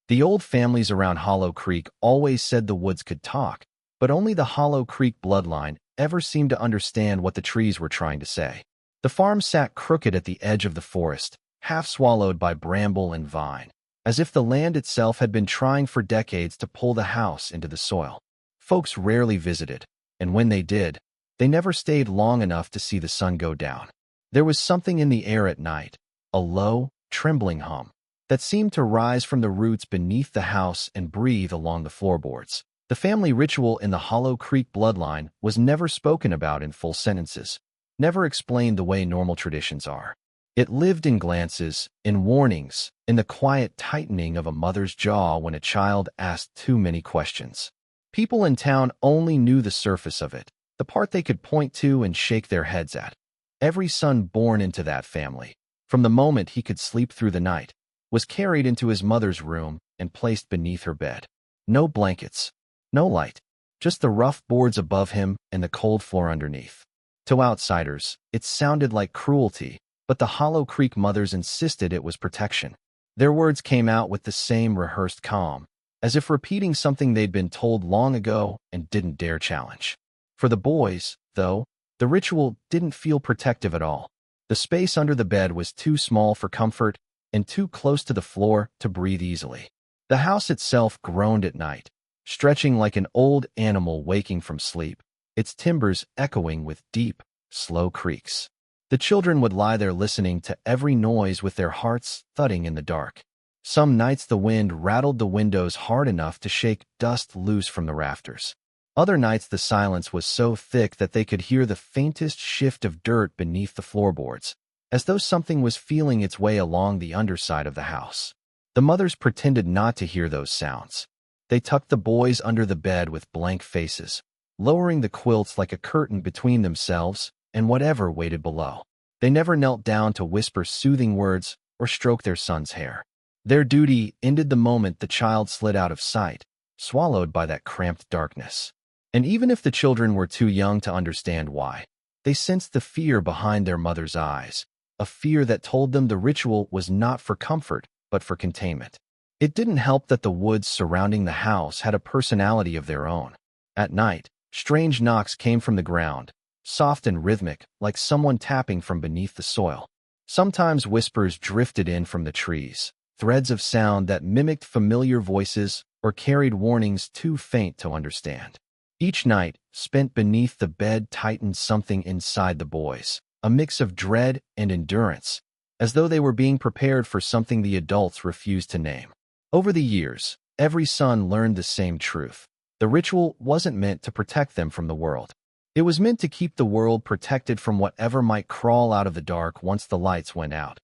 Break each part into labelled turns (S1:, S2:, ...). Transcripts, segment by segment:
S1: The old families around Hollow Creek always said the woods could talk, but only the Hollow Creek bloodline ever seemed to understand what the trees were trying to say. The farm sat crooked at the edge of the forest, half swallowed by bramble and vine, as if the land itself had been trying for decades to pull the house into the soil. Folks rarely visited, and when they did, they never stayed long enough to see the sun go down. There was something in the air at night, a low, trembling hum, that seemed to rise from the roots beneath the house and breathe along the floorboards. The family ritual in the Hollow Creek bloodline was never spoken about in full sentences, never explained the way normal traditions are. It lived in glances, in warnings, in the quiet tightening of a mother's jaw when a child asked too many questions. People in town only knew the surface of it, the part they could point to and shake their heads at. Every son born into that family, from the moment he could sleep through the night, was carried into his mother's room and placed beneath her bed. No blankets, no light, just the rough boards above him and the cold floor underneath. To outsiders, it sounded like cruelty, but the Hollow Creek mothers insisted it was protection. Their words came out with the same rehearsed calm, as if repeating something they'd been told long ago and didn't dare challenge. For the boys, though, the ritual didn't feel protective at all. The space under the bed was too small for comfort and too close to the floor to breathe easily. The house itself groaned at night, stretching like an old animal waking from sleep, its timbers echoing with deep, slow creaks. The children would lie there listening to every noise with their hearts thudding in the dark. Some nights the wind rattled the windows hard enough to shake dust loose from the rafters. Other nights the silence was so thick that they could hear the faintest shift of dirt beneath the floorboards, as though something was feeling its way along the underside of the house. The mothers pretended not to hear those sounds. They tucked the boys under the bed with blank faces, lowering the quilts like a curtain between themselves and whatever waited below. They never knelt down to whisper soothing words or stroke their son's hair. Their duty ended the moment the child slid out of sight, swallowed by that cramped darkness. And even if the children were too young to understand why, they sensed the fear behind their mother's eyes, a fear that told them the ritual was not for comfort, but for containment. It didn't help that the woods surrounding the house had a personality of their own. At night, strange knocks came from the ground, soft and rhythmic, like someone tapping from beneath the soil. Sometimes whispers drifted in from the trees, threads of sound that mimicked familiar voices or carried warnings too faint to understand. Each night, spent beneath the bed, tightened something inside the boys, a mix of dread and endurance, as though they were being prepared for something the adults refused to name. Over the years, every son learned the same truth. The ritual wasn't meant to protect them from the world. It was meant to keep the world protected from whatever might crawl out of the dark once the lights went out.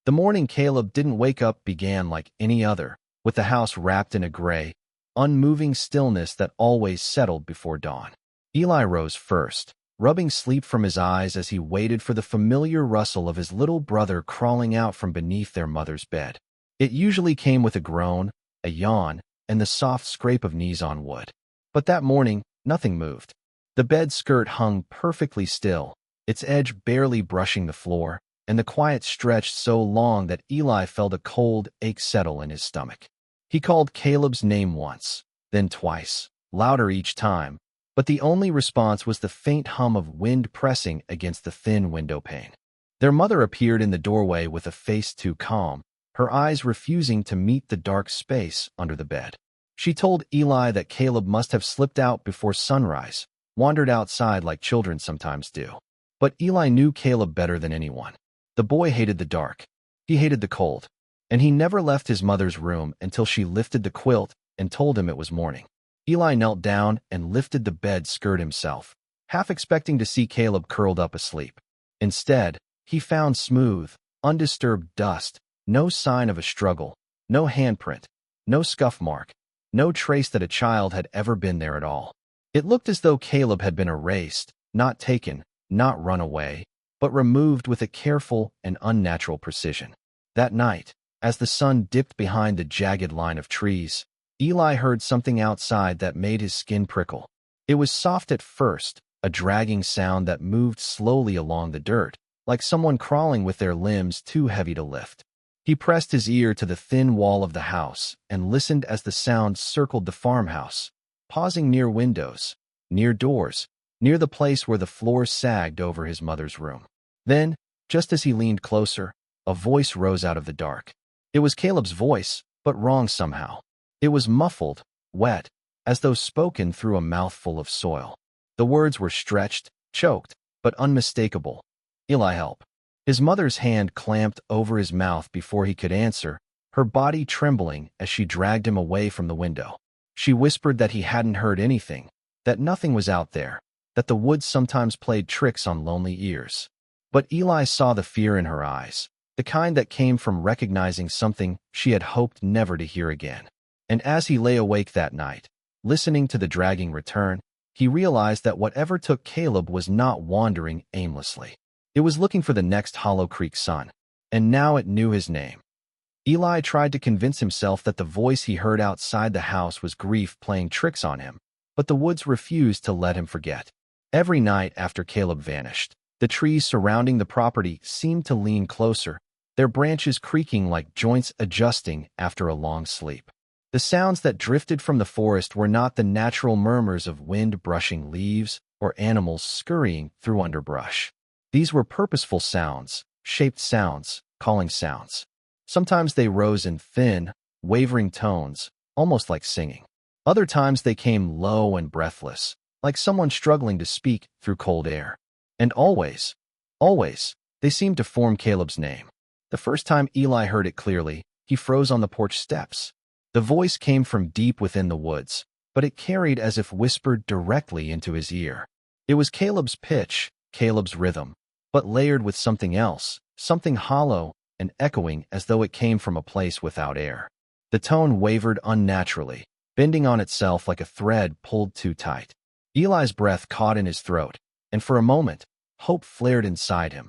S1: The morning Caleb didn't wake up began like any other, with the house wrapped in a gray, unmoving stillness that always settled before dawn. Eli rose first, rubbing sleep from his eyes as he waited for the familiar rustle of his little brother crawling out from beneath their mother's bed. It usually came with a groan, a yawn, and the soft scrape of knees on wood. But that morning, nothing moved. The bed skirt hung perfectly still, its edge barely brushing the floor, and the quiet stretched so long that Eli felt a cold ache settle in his stomach. He called Caleb's name once, then twice, louder each time, but the only response was the faint hum of wind pressing against the thin window pane. Their mother appeared in the doorway with a face too calm, her eyes refusing to meet the dark space under the bed. She told Eli that Caleb must have slipped out before sunrise, wandered outside like children sometimes do. But Eli knew Caleb better than anyone. The boy hated the dark. He hated the cold. And he never left his mother's room until she lifted the quilt and told him it was morning. Eli knelt down and lifted the bed skirt himself, half expecting to see Caleb curled up asleep. Instead, he found smooth, undisturbed dust, no sign of a struggle, no handprint, no scuff mark, no trace that a child had ever been there at all. It looked as though Caleb had been erased, not taken, not run away, but removed with a careful and unnatural precision. That night, as the sun dipped behind the jagged line of trees, Eli heard something outside that made his skin prickle. It was soft at first, a dragging sound that moved slowly along the dirt, like someone crawling with their limbs too heavy to lift. He pressed his ear to the thin wall of the house and listened as the sound circled the farmhouse, pausing near windows, near doors, near the place where the floor sagged over his mother's room. Then, just as he leaned closer, a voice rose out of the dark. It was Caleb's voice, but wrong somehow. It was muffled, wet, as though spoken through a mouthful of soil. The words were stretched, choked, but unmistakable. "Eli, help." His mother's hand clamped over his mouth before he could answer, her body trembling as she dragged him away from the window. She whispered that he hadn't heard anything, that nothing was out there, that the woods sometimes played tricks on lonely ears. But Eli saw the fear in her eyes, the kind that came from recognizing something she had hoped never to hear again. And as he lay awake that night, listening to the dragging return, he realized that whatever took Caleb was not wandering aimlessly. It was looking for the next Hollow Creek sun, and now it knew his name. Eli tried to convince himself that the voice he heard outside the house was grief playing tricks on him, but the woods refused to let him forget. Every night after Caleb vanished, the trees surrounding the property seemed to lean closer, their branches creaking like joints adjusting after a long sleep. The sounds that drifted from the forest were not the natural murmurs of wind brushing leaves or animals scurrying through underbrush. These were purposeful sounds, shaped sounds, calling sounds. Sometimes they rose in thin, wavering tones, almost like singing. Other times they came low and breathless, like someone struggling to speak through cold air. And always, they seemed to form Caleb's name. The first time Eli heard it clearly, he froze on the porch steps. The voice came from deep within the woods, but it carried as if whispered directly into his ear. It was Caleb's pitch, Caleb's rhythm, but layered with something else, something hollow and echoing as though it came from a place without air. The tone wavered unnaturally, bending on itself like a thread pulled too tight. Eli's breath caught in his throat, and for a moment, hope flared inside him.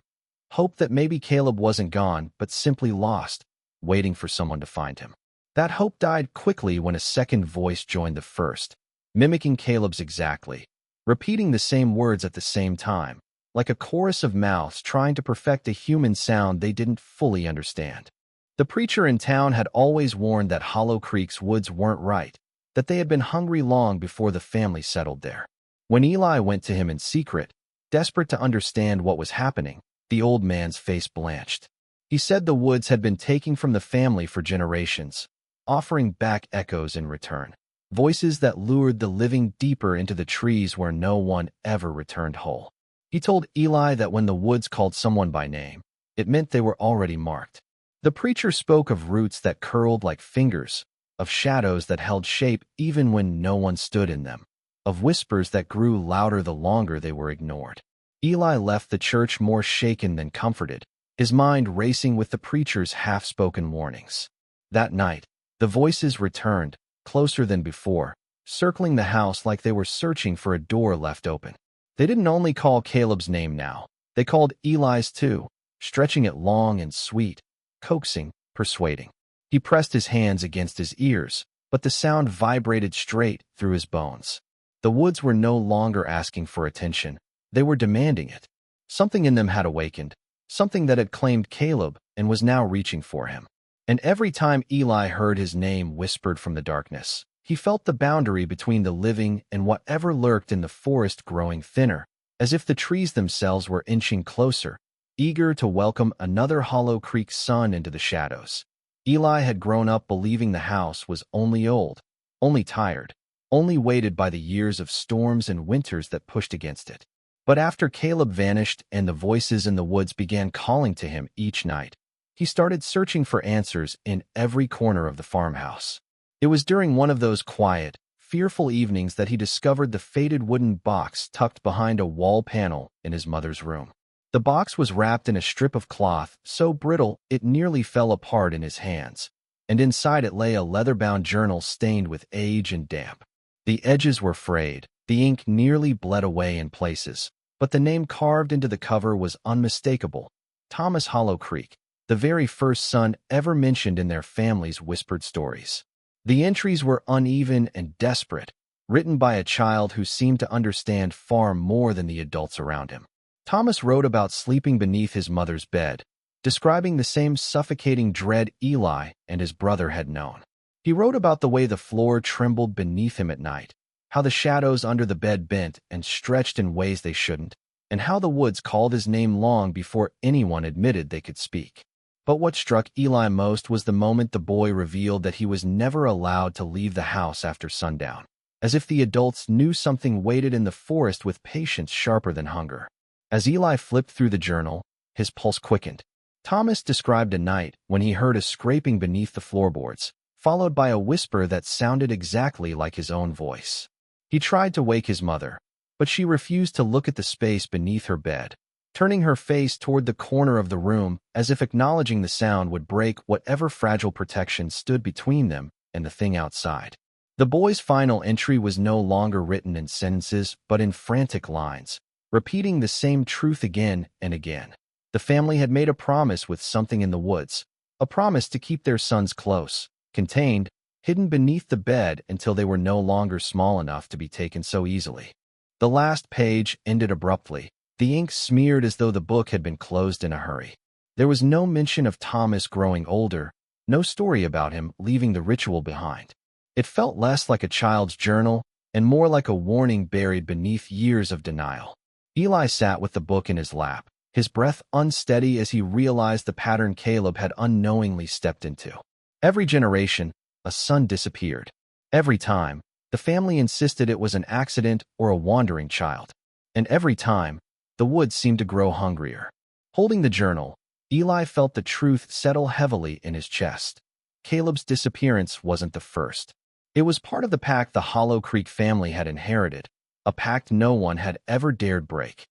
S1: Hope that maybe Caleb wasn't gone, but simply lost, waiting for someone to find him. That hope died quickly when a second voice joined the first, mimicking Caleb's exactly, repeating the same words at the same time, like a chorus of mouths trying to perfect a human sound they didn't fully understand. The preacher in town had always warned that Hollow Creek's woods weren't right, that they had been hungry long before the family settled there. When Eli went to him in secret, desperate to understand what was happening, the old man's face blanched. He said the woods had been taken from the family for generations, offering back echoes in return, voices that lured the living deeper into the trees where no one ever returned whole. He told Eli that when the woods called someone by name, it meant they were already marked. The preacher spoke of roots that curled like fingers, of shadows that held shape even when no one stood in them, of whispers that grew louder the longer they were ignored. Eli left the church more shaken than comforted, his mind racing with the preacher's half-spoken warnings. That night, the voices returned, closer than before, circling the house like they were searching for a door left open. They didn't only call Caleb's name now, they called Eli's too, stretching it long and sweet, coaxing, persuading. He pressed his hands against his ears, but the sound vibrated straight through his bones. The woods were no longer asking for attention, they were demanding it. Something in them had awakened, something that had claimed Caleb and was now reaching for him. And every time Eli heard his name whispered from the darkness, he felt the boundary between the living and whatever lurked in the forest growing thinner, as if the trees themselves were inching closer, eager to welcome another Hollow Creek sun into the shadows. Eli had grown up believing the house was only old, only tired, only weighted by the years of storms and winters that pushed against it. But after Caleb vanished and the voices in the woods began calling to him each night, he started searching for answers in every corner of the farmhouse. It was during one of those quiet, fearful evenings that he discovered the faded wooden box tucked behind a wall panel in his mother's room. The box was wrapped in a strip of cloth so brittle it nearly fell apart in his hands, and inside it lay a leather-bound journal stained with age and damp. The edges were frayed, the ink nearly bled away in places, but the name carved into the cover was unmistakable: Thomas Hollow Creek, the very first son ever mentioned in their family's whispered stories. The entries were uneven and desperate, written by a child who seemed to understand far more than the adults around him. Thomas wrote about sleeping beneath his mother's bed, describing the same suffocating dread Eli and his brother had known. He wrote about the way the floor trembled beneath him at night, how the shadows under the bed bent and stretched in ways they shouldn't, and how the woods called his name long before anyone admitted they could speak. But what struck Eli most was the moment the boy revealed that he was never allowed to leave the house after sundown, as if the adults knew something waited in the forest with patience sharper than hunger. As Eli flipped through the journal, his pulse quickened. Thomas described a night when he heard a scraping beneath the floorboards, followed by a whisper that sounded exactly like his own voice. He tried to wake his mother, but she refused to look at the space beneath her bed, turning her face toward the corner of the room as if acknowledging the sound would break whatever fragile protection stood between them and the thing outside. The boy's final entry was no longer written in sentences but in frantic lines, repeating the same truth again and again. The family had made a promise with something in the woods, a promise to keep their sons close, contained, hidden beneath the bed until they were no longer small enough to be taken so easily. The last page ended abruptly, the ink smeared as though the book had been closed in a hurry. There was no mention of Thomas growing older, no story about him leaving the ritual behind. It felt less like a child's journal and more like a warning buried beneath years of denial. Eli sat with the book in his lap, his breath unsteady as he realized the pattern Caleb had unknowingly stepped into. Every generation, a son disappeared. Every time, the family insisted it was an accident or a wandering child. And every time, the woods seemed to grow hungrier. Holding the journal, Eli felt the truth settle heavily in his chest. Caleb's disappearance wasn't the first. It was part of the pact the Hollow Creek family had inherited, a pact no one had ever dared break.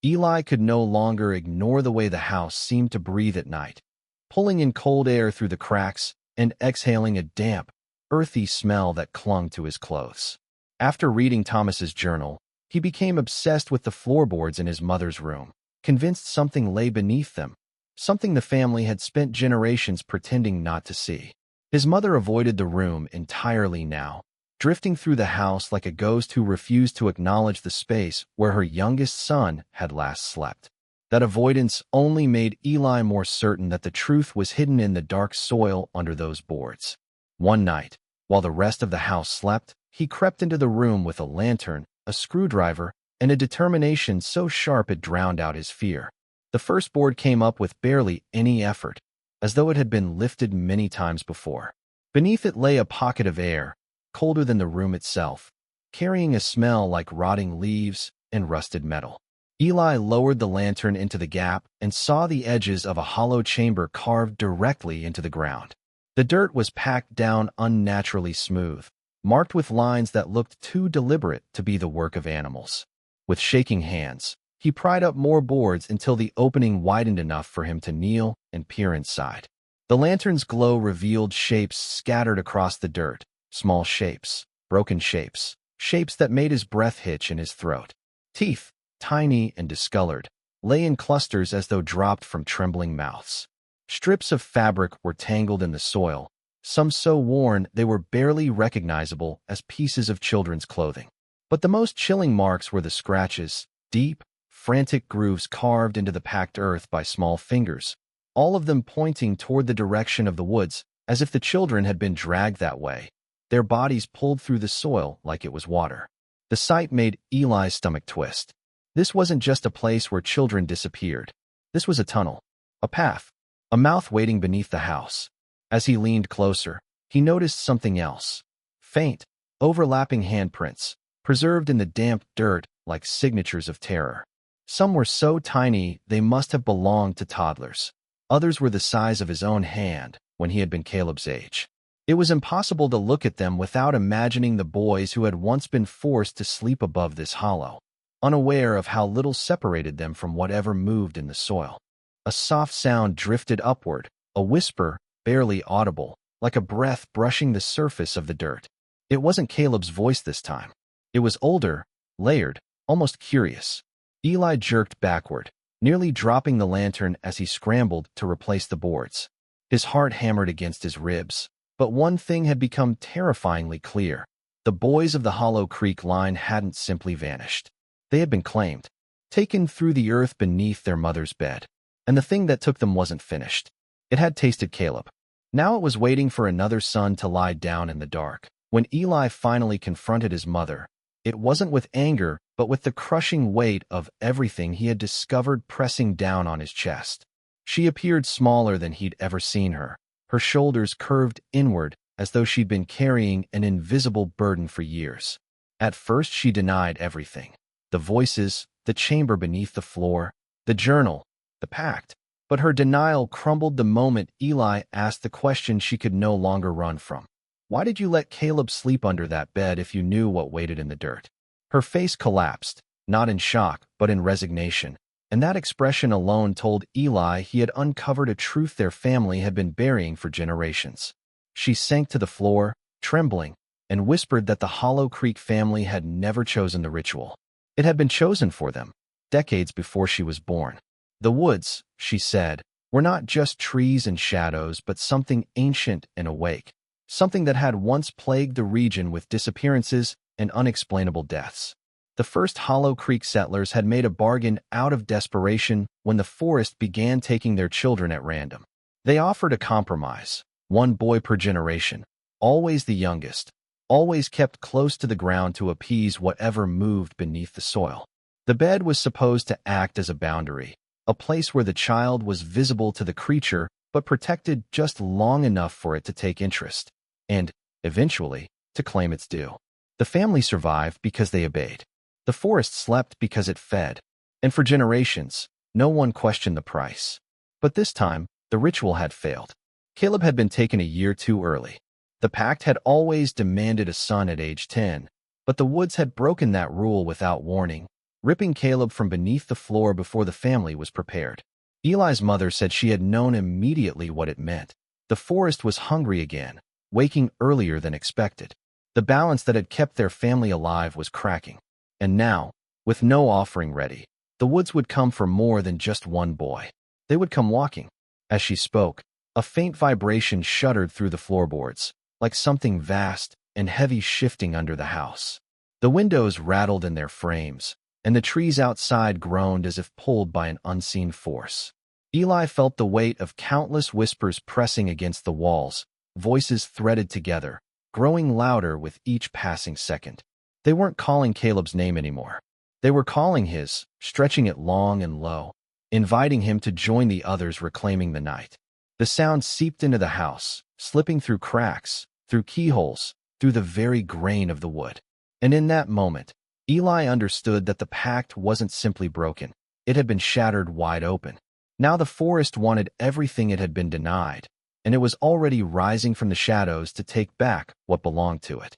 S1: Eli could no longer ignore the way the house seemed to breathe at night, pulling in cold air through the cracks and exhaling a damp, earthy smell that clung to his clothes. After reading Thomas's journal, he became obsessed with the floorboards in his mother's room, convinced something lay beneath them, something the family had spent generations pretending not to see. His mother avoided the room entirely now, drifting through the house like a ghost who refused to acknowledge the space where her youngest son had last slept. That avoidance only made Eli more certain that the truth was hidden in the dark soil under those boards. One night, while the rest of the house slept, he crept into the room with a lantern, a screwdriver, and a determination so sharp it drowned out his fear. The first board came up with barely any effort, as though it had been lifted many times before. Beneath it lay a pocket of air, colder than the room itself, carrying a smell like rotting leaves and rusted metal. Eli lowered the lantern into the gap and saw the edges of a hollow chamber carved directly into the ground. The dirt was packed down unnaturally smooth, marked with lines that looked too deliberate to be the work of animals. With shaking hands, he pried up more boards until the opening widened enough for him to kneel and peer inside. The lantern's glow revealed shapes scattered across the dirt, small shapes, broken shapes, shapes that made his breath hitch in his throat. Teeth, tiny and discolored, lay in clusters as though dropped from trembling mouths. Strips of fabric were tangled in the soil, some so worn they were barely recognizable as pieces of children's clothing. But the most chilling marks were the scratches, deep, frantic grooves carved into the packed earth by small fingers, all of them pointing toward the direction of the woods, as if the children had been dragged that way, their bodies pulled through the soil like it was water. The sight made Eli's stomach twist. This wasn't just a place where children disappeared. This was a tunnel, a path, a mouth waiting beneath the house. As he leaned closer, he noticed something else. Faint, overlapping handprints, preserved in the damp dirt like signatures of terror. Some were so tiny they must have belonged to toddlers. Others were the size of his own hand when he had been Caleb's age. It was impossible to look at them without imagining the boys who had once been forced to sleep above this hollow, unaware of how little separated them from whatever moved in the soil. A soft sound drifted upward, a whisper, barely audible, like a breath brushing the surface of the dirt. It wasn't Caleb's voice this time. It was older, layered, almost curious. Eli jerked backward, nearly dropping the lantern as he scrambled to replace the boards. His heart hammered against his ribs, but one thing had become terrifyingly clear. The boys of the Hollow Creek line hadn't simply vanished. They had been claimed, taken through the earth beneath their mother's bed. And the thing that took them wasn't finished. It had tasted Caleb. Now it was waiting for another son to lie down in the dark. When Eli finally confronted his mother, it wasn't with anger, but with the crushing weight of everything he had discovered pressing down on his chest. She appeared smaller than he'd ever seen her. Her shoulders curved inward as though she'd been carrying an invisible burden for years. At first she denied everything. The voices, the chamber beneath the floor, the journal, the pact. But her denial crumbled the moment Eli asked the question she could no longer run from. Why did you let Caleb sleep under that bed if you knew what waited in the dirt? Her face collapsed, not in shock, but in resignation. And that expression alone told Eli he had uncovered a truth their family had been burying for generations. She sank to the floor, trembling, and whispered that the Hollow Creek family had never chosen the ritual. It had been chosen for them, decades before she was born. The woods, she said, were not just trees and shadows, but something ancient and awake, something that had once plagued the region with disappearances and unexplainable deaths. The first Hollow Creek settlers had made a bargain out of desperation when the forest began taking their children at random. They offered a compromise, one boy per generation, always the youngest, always kept close to the ground to appease whatever moved beneath the soil. The bed was supposed to act as a boundary, a place where the child was visible to the creature but protected just long enough for it to take interest, and, eventually, to claim its due. The family survived because they obeyed. The forest slept because it fed, and for generations, no one questioned the price. But this time, the ritual had failed. Caleb had been taken a year too early. The pact had always demanded a son at age 10, but the woods had broken that rule without warning, ripping Caleb from beneath the floor before the family was prepared. Eli's mother said she had known immediately what it meant. The forest was hungry again, waking earlier than expected. The balance that had kept their family alive was cracking. And now, with no offering ready, the woods would come for more than just one boy. They would come walking. As she spoke, a faint vibration shuddered through the floorboards, like something vast and heavy shifting under the house. The windows rattled in their frames, and the trees outside groaned as if pulled by an unseen force. Eli felt the weight of countless whispers pressing against the walls, voices threaded together, growing louder with each passing second. They weren't calling Caleb's name anymore. They were calling his, stretching it long and low, inviting him to join the others reclaiming the night. The sound seeped into the house, slipping through cracks, through keyholes, through the very grain of the wood. And in that moment, Eli understood that the pact wasn't simply broken. It had been shattered wide open. Now the forest wanted everything it had been denied, and it was already rising from the shadows to take back what belonged to it.